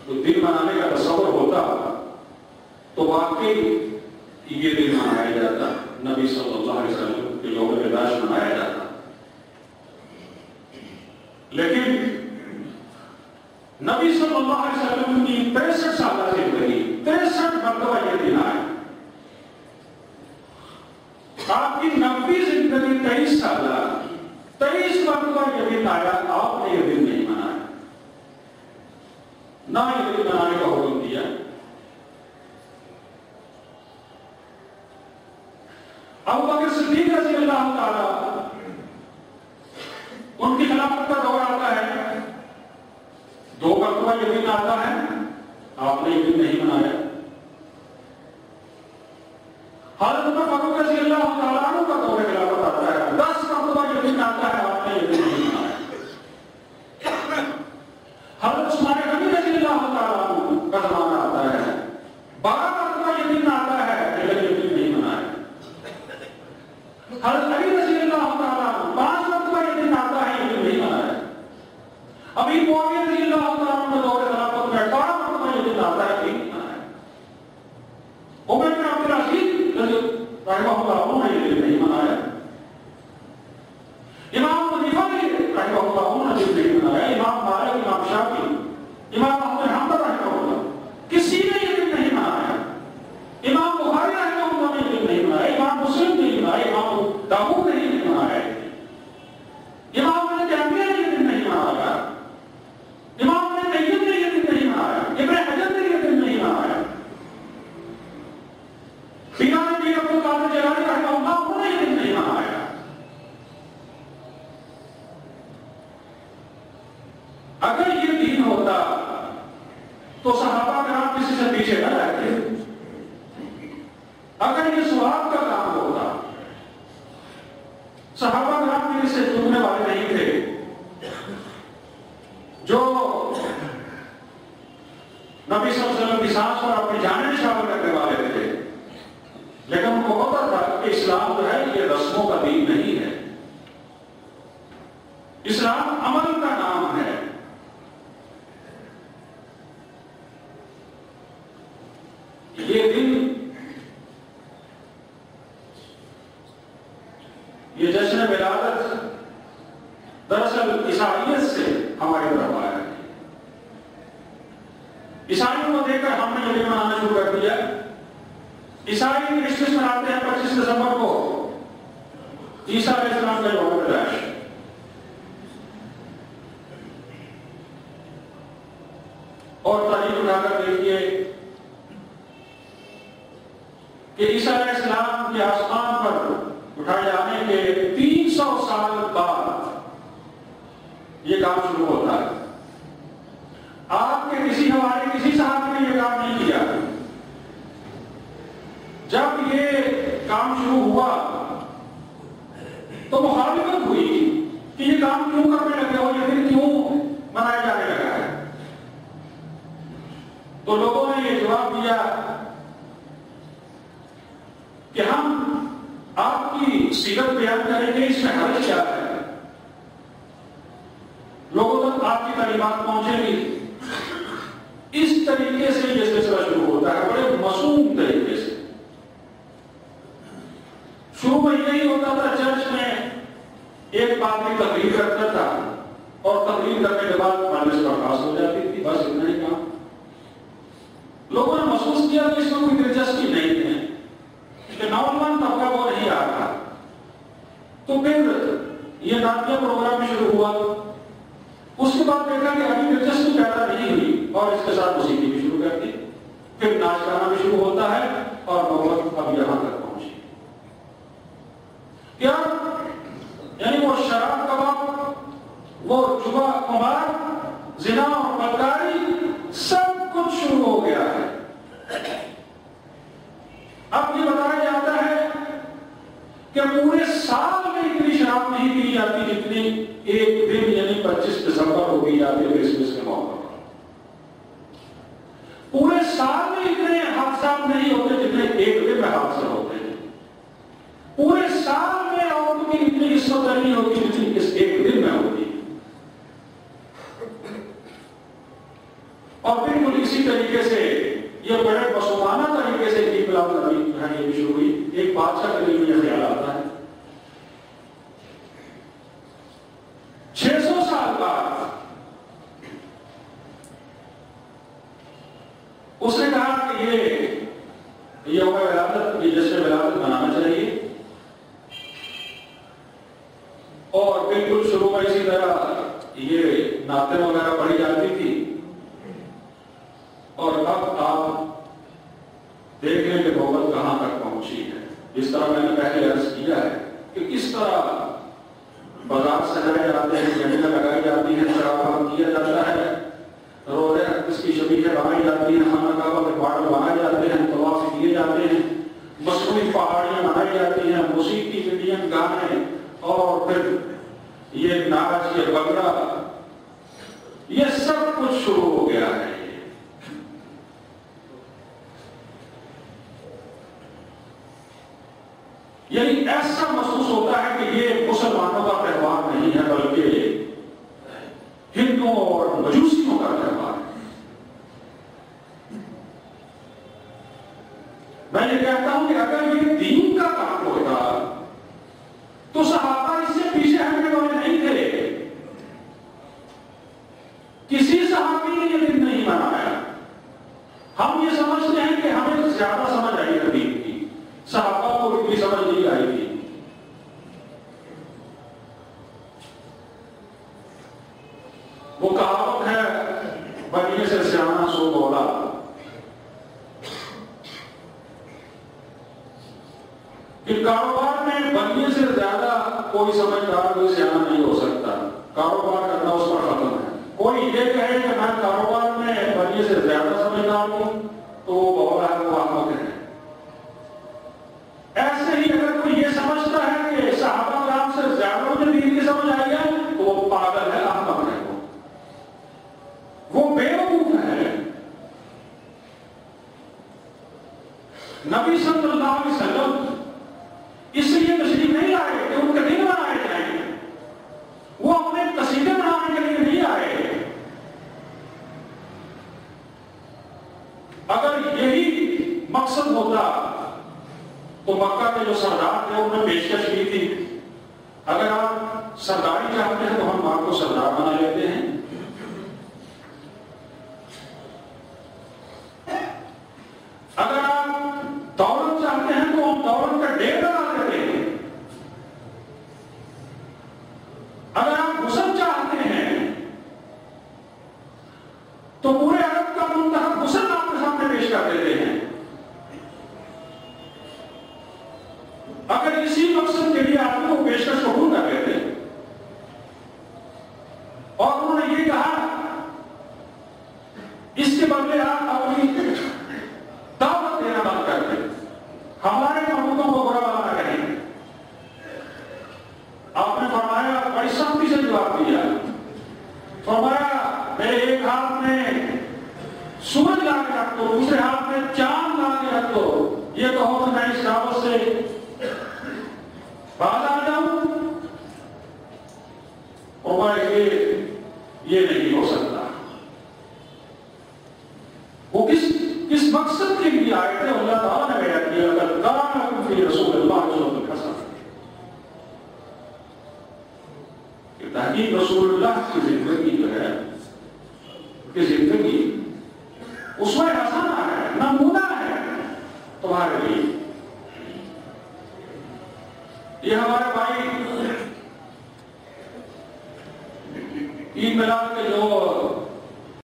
तो दिन मनाने का तस्वर होता तो वाकई ये दिन मनाया जाता, नबी सल्लल्लाहु अलैहि वसल्लम के यौम पैदाइश मनाया जाता। लेकिन नबी सल्लल्लाहु अलैहि वसल्लम की 63 साल जिंदगी 63 मरतबा ये दिन आए। आपकी 90 जिंदगी 23 साल, 23 मरतबा ये दिन आया, आपने ये दिन नहीं मनाया, ना ये दिन मनाने का हुक्म दिया। अबू बकर सिद्दीक रज़ियल्लाहु ताला, उनकी खिलाफत का दौर आता है, 2 मरतबा ये दिन आता है, आपने ये दिन नहीं मनाया। हज़रत उमर फारूक रज़ियल्लाहु ताला अन्हु का दौर खिलाफत आता है, 10 मरतबा ये दिन आता है, आपने ये दिन नहीं मनाया। हज़रत उस्मान गनी रज़ियल्लाहु ताला अन्हु का ज़माना आता है, 12 मरतबा ये दिन आता है, लेकिन ये दिन नहीं मनाया। हज़रत अली रज़ियल्लाहु ताला 5 मरतबा ये दिन आता है, ये दिन नहीं मनाया। अभी मुआविया रज़ियल्लाहु ताला अन्हु का दौर खिलाफत में 18 मरतबा ये दिन आता है, नहीं मनाया। उमर बिन अब्दुल अज़ीज़ रहमतुल्लाह ने ये दिन नहीं मनाया। इमाम अबू हनीफा ने रहमतुल्लाह ने ये दिन नहीं मनाया। इमाम मालिक, इमाम शाफी, इमाम अहमद बिन हंबल रहमतुल्लाह, किसी ने ये दिन नहीं मनाया। इमाम बुखारी रहमतुल्लाह ने ये दिन नहीं मनाया, इमाम मुस्लिम ने नहीं मनाया, इमाम दाऊद ने नहीं मनाया, इमाम इब्न तैमिया ने ये दिन नहीं मनाया, इमाम इब्न तैय्यब ने ये दिन नहीं मनाया, इब्न हजर ने ये दिन नहीं मनाया, बिलाल बिन अब्दुल कादिर जिलानी रहमतुल्लाह ने ये दिन नहीं मनाया। अगर ये दिन होता तो सहाबा कराम किसी से पीछे न रहते। अगर ये सवाब का काम होता, सहाबा कराम किसी से चूकने वाले नहीं थे, जो नबी सल्लल्लाहु अलैहि वसल्लम की सांस पर अपनी जान निशावर करने वाले थे। लेकिन उनको पता था कि इस्लाम जो है ये रस्मों का दीन नहीं है, इस्लाम अमल का नाम है। ये दिन, ये जश्न विलादत दरअसल ईसाइयत से हमारी तरफ आया है। ईसाइयों को देखकर हमने ये दिन मनाना शुरू कर दिया। ईसाई क्रिसमस मनाते हैं 25 दिसंबर को, ईसा अलैहिस्सलाम का यौम पैदाइश। और तारीख उठाकर देखिए कि ईसा अलैहिस्सलाम के आसमान पर उठाए जाने के 300 साल बाद यह काम शुरू होता है। आपके किसी हमारे किसी साहब ने यह काम नहीं किया। जब ये काम शुरू हुआ तो मुखालिफत हुई कि ये काम क्यों करने लगे हो, ये दिन क्यों मनाया जाने लगा है। तो लोगों ने ये जवाब दिया कि हम आपकी सीरत बयान करेंगे, इसमें हर्ज क्या है, लोगों तक आपकी तालीमात पहुंचेगी। इस तरीके से ये सिलसिला शुरू होता है, बड़े मासूम तरीके से। शुरू में यही होता था, चर्च में एक पादरी तकरीर करता था और तकरीर करने के बाद मजलिस बर्खास्त हो जाती थी, बस इतना ही काम। लोगों ने महसूस किया कि इसमें कोई दिलचस्पी नहीं है, कि नौजवान तबका वो नहीं आ रहा। तो फिर ये नाट्य प्रोग्राम शुरू हुआ। उसके बाद देखा कि अभी दिलचस्पी पैदा नहीं हुई और इसके साथ मौसीकी भी शुरू कर दी। फिर नाच गाना भी शुरू होता है और नौबत अब यहां तक पहुंची। क्या यानी वो शराब कबाब, वो जुआ कुमार, जिना और बदकारी सब कुछ शुरू हो गया है। अब ये बताया जाता है कि पूरे साल में इतनी शराब नहीं पी जाती जितनी एक दिन यानी 25 दिसंबर को पी जाती है क्रिसमस के मौके पर। पूरे साल में इतने हादसा नहीं होते जितने एक दिन में हादसा होते हैं। पूरे साल में औरतों की इतनी किस्मत नहीं होती जितनी इस एक दिन में होती है। और बिल्कुल इसी तरीके से ये बड़े पशुमाना तरीके से इंकलाब तहरीक जो है ये शुरू हुई। एक बादशाह के लिए मुझे ख्याल आता है 600 साल बाद उसने कहा कि ये यौम विलादत, ये जश्न विलादत मनाना चाहिए। और बिल्कुल शुरू में इसी तरह ये नाते वगैरह पढ़ी जाती थी। और अब आप देख लें कि नौबत कहां तक पहुंची है। जिस तरह मैंने पहले अर्ज किया है कि किस तरह बाजार सजाए जाते हैं, जमीनें लगाई जाती हैं, शराब किया जाता है, रोज़े इसकी शबीहें बनाई जाती हैं, खाना काबा के बाड़ बनाए जाते हैं, तवाफ किए जाते हैं, मसनूई पहाड़ियां बनाई जाती हैं, मौसीकी इंडियन गाने और फिर ये नाच, ये बगड़ा, ये सब कुछ शुरू हो गया है। यानी ऐसा महसूस होता है कि ये मुसलमानों का त्योहार नहीं है बल्कि हिंदुओं और मजूसियों का त्योहार है। मैं ये कहता हूं कि अगर ये दीन का काम होता तो सहाबा इससे पीछे हटने वाले नहीं थे। किसी सहाबी ने ये दिन नहीं मनाया। हम ये समझते हैं कि हमें ज्यादा समझ आई है दीन की, सहाबा को इतनी समझ नहीं आई थी। वो कहावत है बनिए से सियाना सो बोला, कि कारोबार में बनिए से ज्यादा कोई समझदार, कोई सियाना नहीं हो सकता। कारोबार करना उस पर खत्म है। कोई ये कहे कि मैं कारोबार में बनिए से ज्यादा समझदार हूं तो वो बोला है, वो अहमक है। ऐसे ही अगर कोई ये समझता है कि सहाबा कराम से ज्यादा मुझे दीन की समझ आई है तो वो पागल है, अहमक है, वो बेवकूफ है। नबी सल्लल्लाहु अलैहि वसल्लम इसलिए तशरीफ नहीं लाए कि उनके दिन बनाए जाएंगे, वो अपने कसीदे बनाने के लिए नहीं आए। अगर यही मकसद होता तो मक्का के जो सरदार थे उन्होंने पेशकश की थी, अगर आप सरदारी चाहते हैं तो हम आपको सरदार बना लेते हैं, अगर आप दौलत चाहते हैं तो हम दौलत का ढेर लगा देते हैं, अगर आप हुस्न चाहते हैं तो पूरे अरब का मुंतखब हुस्न आपके सामने पेश कर देते हैं। अगर इसी मकसद के लिए आपको पेशकश कबूल कर लेते हैं। और उन्होंने ये कहा इसके बदले आप अपनी दावत देना बंद कर दें, हमारे महबूबों को बुरा भला ना कहें। आपने फरमाया, बड़ी सख्ती से जवाब दिया, फरमाया मेरे एक हाथ में सूरज ला के रख दो, दूसरे हाथ में चांद ला के रख दो, ये कहो तो मैं इस दावत से बाहर आ जाऊं। और ये नहीं हो सकता। वो किस मकसद के लिए आए थे? अल्लाह ताला ने बयान किया, अगर कान फी रसूलुल्लाह सल्लल्लाहु अलैहि वसल्लम, कि ताकि रसूलुल्लाह की जिंदगी जो है, कि जिंदगी उसमें हसाना है, नमूना है तुम्हारे लिए। ये हमारे भाई ईद मिलाद के जो